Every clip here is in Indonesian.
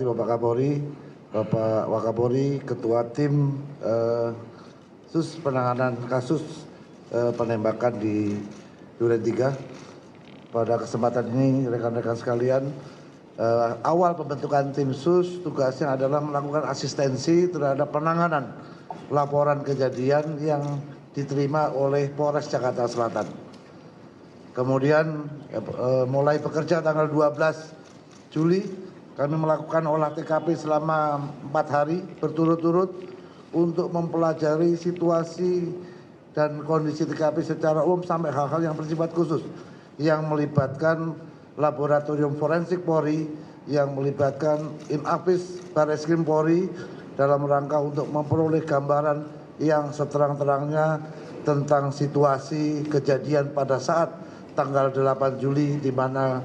Bapak Kapolri, Bapak Wakapolri, Ketua Tim Sus Penanganan Kasus Penembakan di Duren 3. Pada kesempatan ini rekan-rekan sekalian, awal pembentukan tim Sus tugasnya adalah melakukan asistensi terhadap penanganan laporan kejadian yang diterima oleh Polres Jakarta Selatan. Kemudian mulai bekerja tanggal 12 Juli kami melakukan olah TKP selama 4 hari berturut-turut untuk mempelajari situasi dan kondisi TKP secara umum sampai hal-hal yang bersifat khusus yang melibatkan laboratorium forensik Polri, yang melibatkan Inafis Barreskrim Polri dalam rangka untuk memperoleh gambaran yang seterang-terangnya tentang situasi kejadian pada saat tanggal 8 Juli di mana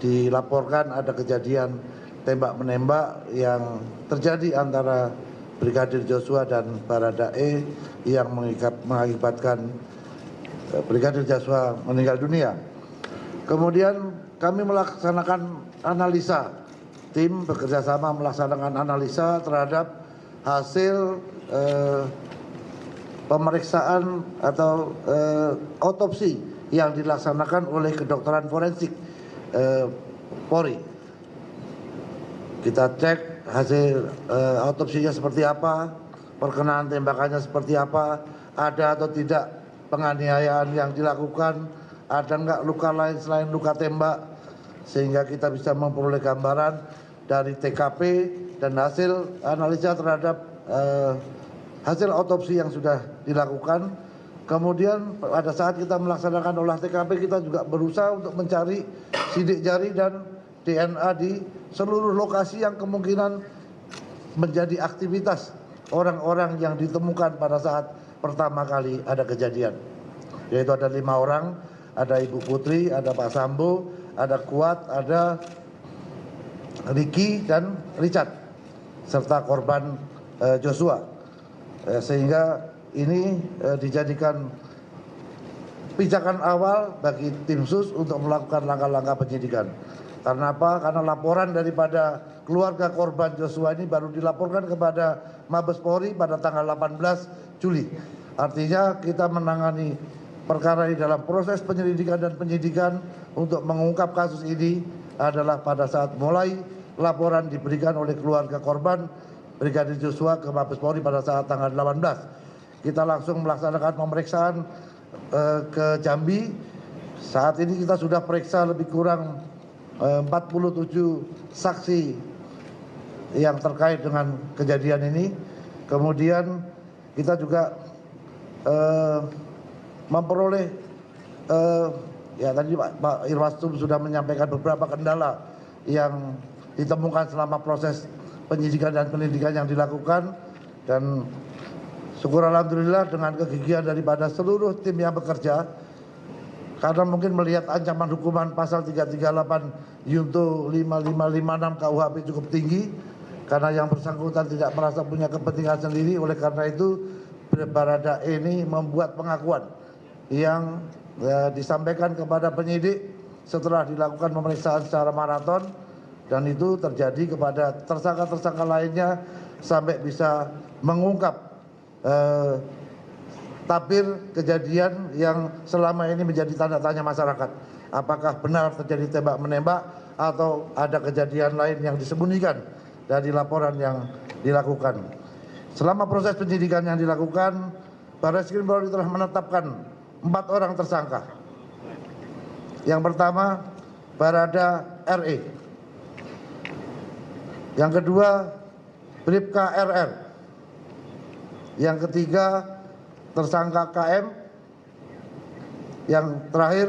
dilaporkan ada kejadian tembak-menembak yang terjadi antara Brigadir Joshua dan Baradae yang mengakibatkan Brigadir Joshua meninggal dunia. Kemudian kami melaksanakan analisa, tim bekerjasama melaksanakan analisa terhadap hasil pemeriksaan atau otopsi yang dilaksanakan oleh kedokteran forensik Polri. Kita cek hasil otopsinya seperti apa, perkenaan tembakannya seperti apa, ada atau tidak penganiayaan yang dilakukan, ada enggak luka lain selain luka tembak, sehingga kita bisa memperoleh gambaran dari TKP dan hasil analisa terhadap hasil otopsi yang sudah dilakukan. Kemudian pada saat kita melaksanakan olah TKP, kita juga berusaha untuk mencari sidik jari dan DNA di seluruh lokasi yang kemungkinan menjadi aktivitas orang-orang yang ditemukan pada saat pertama kali ada kejadian. Yaitu ada 5 orang, ada Ibu Putri, ada Pak Sambo, ada Kuat, ada Ricky dan Richard, serta korban Joshua. Sehingga ini dijadikan pijakan awal bagi tim Sus untuk melakukan langkah-langkah penyidikan. Karena apa? Karena laporan daripada keluarga korban Joshua ini baru dilaporkan kepada Mabes Polri pada tanggal 18 Juli. Artinya kita menangani perkara ini dalam proses penyelidikan dan penyidikan untuk mengungkap kasus ini adalah pada saat mulai laporan diberikan oleh keluarga korban Brigadir Joshua ke Mabes Polri pada saat tanggal 18. Kita langsung melaksanakan pemeriksaan ke Jambi. Saat ini kita sudah periksa lebih kurang 47 saksi yang terkait dengan kejadian ini. Kemudian kita juga memperoleh ya tadi Pak Irwasum sudah menyampaikan beberapa kendala yang ditemukan selama proses penyidikan dan penyelidikan yang dilakukan, dan syukur alhamdulillah dengan kegigihan daripada seluruh tim yang bekerja, karena mungkin melihat ancaman hukuman pasal 338 Yunto 5556 KUHP cukup tinggi, karena yang bersangkutan tidak merasa punya kepentingan sendiri. Oleh karena itu Baradae ini membuat pengakuan yang disampaikan kepada penyidik setelah dilakukan pemeriksaan secara maraton, dan itu terjadi kepada tersangka-tersangka lainnya sampai bisa mengungkap tabir kejadian yang selama ini menjadi tanda tanya masyarakat. Apakah benar terjadi tembak-menembak atau ada kejadian lain yang disembunyikan dari laporan yang dilakukan. Selama proses penyidikan yang dilakukan, Barreskrim Polri telah menetapkan 4 orang tersangka. Yang pertama, Barada RE. Yang kedua, Bribka RR. Yang ketiga, tersangka KM. Yang terakhir,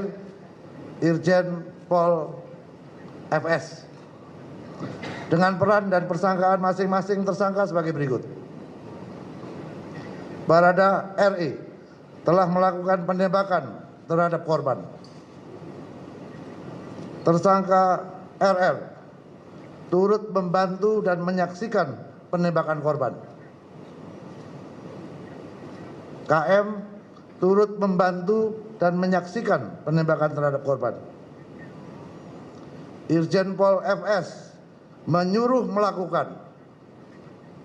Irjen Pol FS. Dengan peran dan persangkaan masing-masing tersangka sebagai berikut. Barada RE telah melakukan penembakan terhadap korban. Tersangka RR turut membantu dan menyaksikan penembakan korban. KM turut membantu dan menyaksikan penembakan terhadap korban. Irjen Pol FS menyuruh melakukan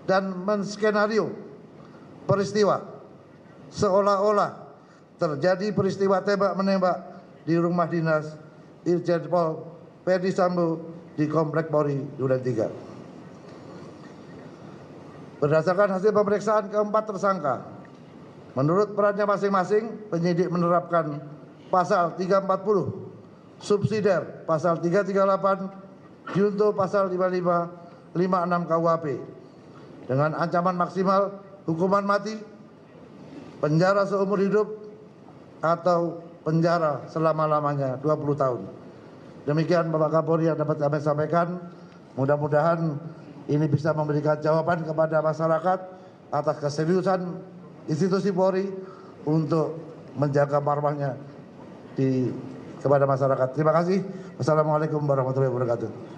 dan menskenario peristiwa seolah-olah terjadi peristiwa tembak-menembak di rumah dinas Irjen Pol Verdi Sambo di Komplek Polri Duren 3. Berdasarkan hasil pemeriksaan keempat tersangka, menurut perannya masing-masing, penyidik menerapkan pasal 340 subsidiar pasal 338 junto pasal 55 56 KUHP dengan ancaman maksimal hukuman mati, penjara seumur hidup atau penjara selama-lamanya 20 tahun. Demikian Bapak Kapolri yang dapat kami sampaikan. Mudah-mudahan ini bisa memberikan jawaban kepada masyarakat atas keseriusan institusi Polri untuk menjaga marwahnya kepada masyarakat. Terima kasih. Wassalamualaikum warahmatullahi wabarakatuh.